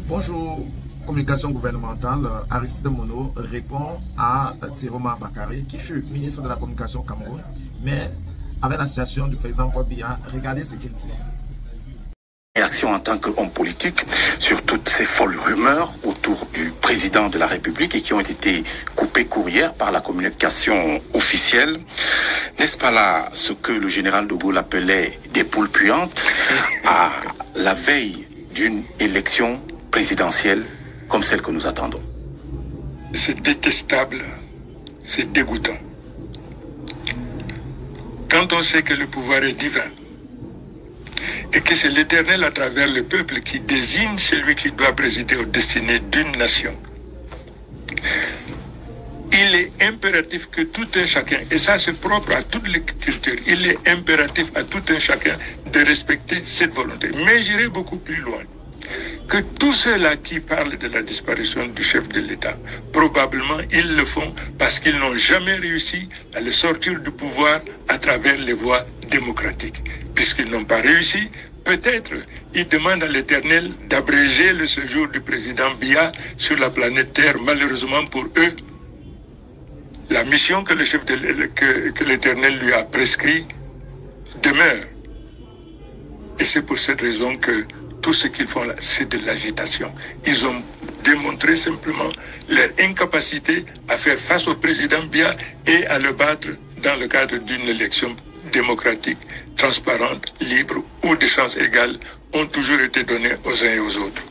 Bonjour, communication gouvernementale. Aristide Mono répond à Tiroma Bakary, qui fut ministre de la communication au Cameroun, mais avec la situation du président Paul Biya, regardez ce qu'il dit. Réaction en tant qu'homme politique sur toutes ces folles rumeurs autour du président de la République et qui ont été coupées courrières par la communication officielle. N'est-ce pas là ce que le général de Gaulle appelait des poules puantes à la veille d'une élection présidentielle comme celle que nous attendons? C'est détestable, c'est dégoûtant. Quand on sait que le pouvoir est divin, et que c'est l'Éternel à travers le peuple qui désigne celui qui doit présider aux destinées d'une nation. Il est impératif que tout un chacun, et ça c'est propre à toutes les cultures, il est impératif à tout un chacun de respecter cette volonté. Mais j'irai beaucoup plus loin. Que tous ceux-là qui parlent de la disparition du chef de l'État, probablement ils le font parce qu'ils n'ont jamais réussi à le sortir du pouvoir à travers les voies démocratiques. Puisqu'ils n'ont pas réussi, peut-être ils demandent à l'Éternel d'abréger le séjour du président Biya sur la planète Terre. Malheureusement pour eux, la mission que que l'Éternel lui a prescrit demeure. Et c'est pour cette raison que tout ce qu'ils font là, c'est de l'agitation. Ils ont démontré simplement leur incapacité à faire face au président Biya et à le battre dans le cadre d'une élection démocratique, transparente, libre, où des chances égales ont toujours été données aux uns et aux autres.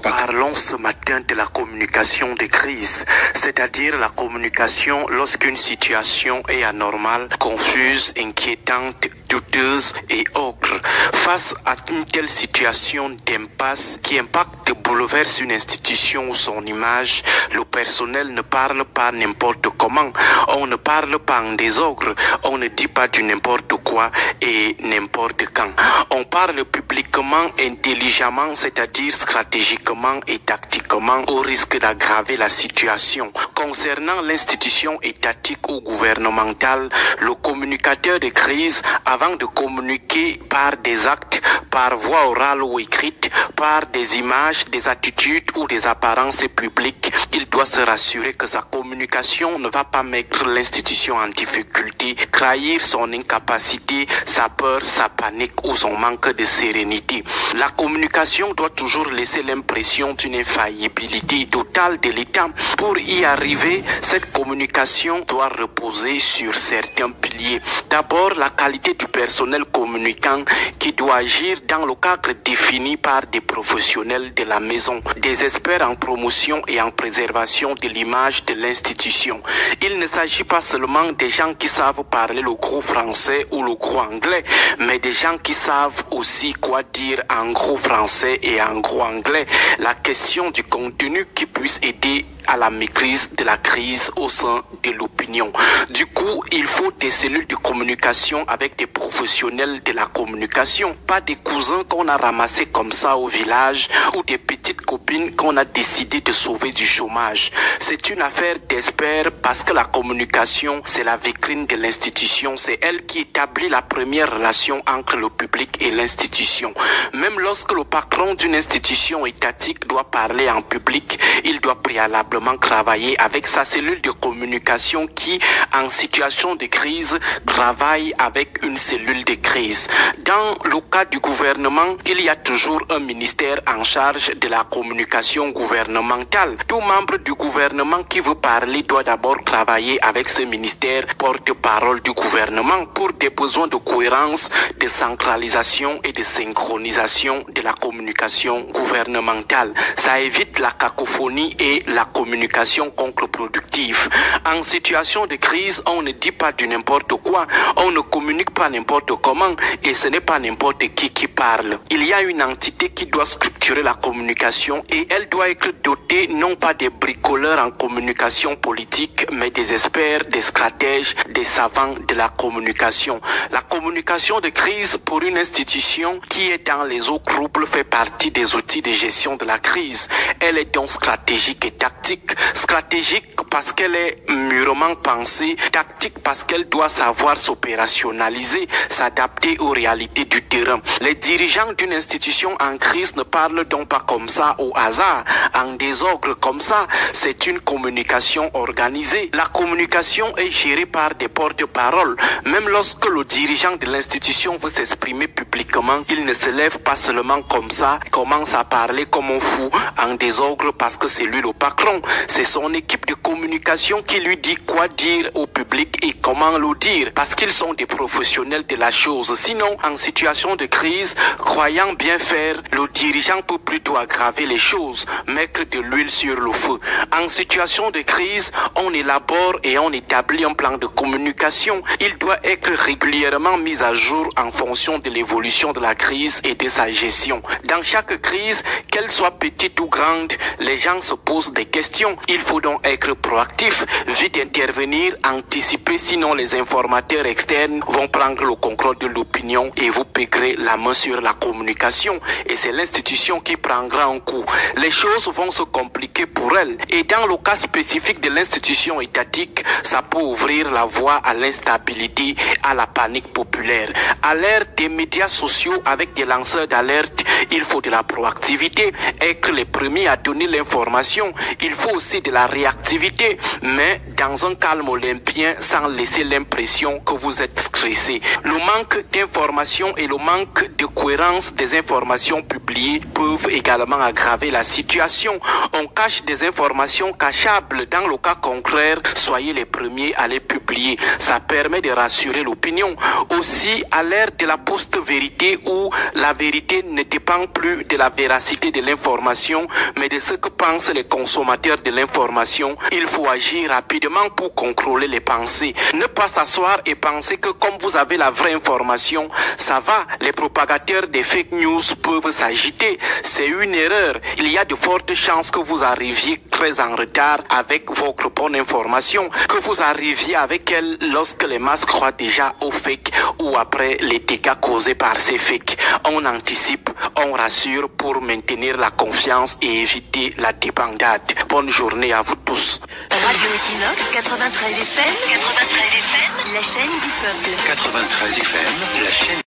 Parlons ce matin de la communication de crise, c'est-à-dire la communication lorsqu'une situation est anormale, confuse, inquiétante, douteuse et ogre. Face à une telle situation d'impasse qui impacte et bouleverse une institution ou son image, le personnel ne parle pas n'importe comment, on ne parle pas en désordre, on ne dit pas du n'importe quoi et n'importe quand. On parle publiquement, intelligemment, c'est-à-dire stratégiquement et tactiquement, au risque d'aggraver la situation. Concernant l'institution étatique ou gouvernementale, le communicateur de crise, avant de communiquer par des actes, par voie orale ou écrite, par des images, des attitudes ou des apparences publiques, il doit se rassurer que sa communication ne va pas mettre l'institution en difficulté, trahir son incapacité, sa peur, sa panique ou son manque de sérénité. La communication doit toujours laisser l'impression d'une infaillibilité totale de l'État. Pour y arriver, cette communication doit reposer sur certains piliers. D'abord, la qualité du personnel communicant qui doit agir dans le cadre défini par des professionnels de la maison, des experts en promotion et en préservation de l'image de l'institution. Il ne s'agit pas seulement des gens qui savent parler le gros français ou le gros anglais, mais des gens qui savent aussi quoi dire en gros français et en gros anglais. La question du contenu qui puisse aider à la maîtrise de la crise au sein de l'opinion. Du coup, il faut des cellules de communication avec des professionnels de la communication, pas des cousins qu'on a ramassés comme ça au village ou des petites copines qu'on a décidé de sauver du chômage. C'est une affaire d'experts parce que la communication, c'est la vitrine de l'institution, c'est elle qui établit la première relation entre le public et l'institution. Même lorsque le patron d'une institution étatique doit parler en public, il doit préalablement travailler avec sa cellule de communication qui, en situation de crise, travaille avec une cellule de crise. Dans le cas du gouvernement, il y a toujours un ministère en charge de la communication gouvernementale. Tout membre du gouvernement qui veut parler doit d'abord travailler avec ce ministère porte-parole du gouvernement pour des besoins de cohérence, de centralisation et de synchronisation de la communication gouvernementale. Ça évite la cacophonie et la communication contre-productive. En situation de crise, on ne dit pas du n'importe quoi, on ne communique pas n'importe comment et ce n'est pas n'importe qui parle. Il y a une entité qui doit structurer la communication et elle doit être dotée non pas des bricoleurs en communication politique, mais des experts, des stratèges, des savants de la communication. La communication de crise pour une institution qui est dans les eaux troubles fait partie des outils de gestion de la crise. Elle est donc stratégique et tactique. Stratégique parce qu'elle est mûrement pensée, tactique parce qu'elle doit savoir s'opérationnaliser, s'adapter aux réalités du terrain. Les dirigeants d'une institution en crise ne parlent donc pas comme ça au hasard, en désordre comme ça. C'est une communication organisée. La communication est gérée par des porte-paroles. Même lorsque le dirigeant de l'institution veut s'exprimer publiquement, il ne se lève pas seulement comme ça, commence à parler comme un fou, en désordre parce que c'est lui le patron. C'est son équipe de communication qui lui dit quoi dire au public et comment le dire, parce qu'ils sont des professionnels de la chose. Sinon, en situation de crise, croyant bien faire, le dirigeant peut plutôt aggraver les choses, mettre de l'huile sur le feu. En situation de crise, on élabore et on établit un plan de communication. Il doit être régulièrement mis à jour en fonction de l'évolution de la crise et de sa gestion. Dans chaque crise, qu'elle soit petite ou grande, les gens se posent des questions. Il faut donc être proactif, vite intervenir, anticiper, sinon les informateurs externes vont prendre le contrôle de l'opinion et vous pèguerez la main sur la communication. Et c'est l'institution qui prendra un coup. Les choses vont se compliquer pour elle. Et dans le cas spécifique de l'institution étatique, ça peut ouvrir la voie à l'instabilité, à la panique populaire. À l'ère des médias sociaux avec des lanceurs d'alerte, il faut de la proactivité, être les premiers à donner l'information. Il faut aussi de la réactivité, mais dans un calme olympien sans laisser l'impression que vous êtes stressé. Le manque d'information et le manque de cohérence des informations publiées peuvent également aggraver la situation. On cache des informations cachables. Dans le cas contraire, soyez les premiers à les publier. Ça permet de rassurer l'opinion. Aussi, à l'ère de la post-vérité où la vérité ne dépend plus de la véracité de l'information, mais de ce que pensent les consommateurs de l'information, il faut agir rapidement pour contrôler les pensées. Ne pas s'asseoir et penser que comme vous avez la vraie information, ça va. Les propagateurs des fake news peuvent s'agiter. C'est une erreur. Il y a de fortes chances que vous arriviez très en retard avec votre bonne information, que vous arriviez avec elle lorsque les masses croient déjà aux fake ou après les dégâts causés par ces fakes. On anticipe, on rassure pour maintenir la confiance et éviter la débandade. Bonne journée à vous tous. Radio Equinox 93 FM, la chaîne du peuple. 93 FM, la chaîne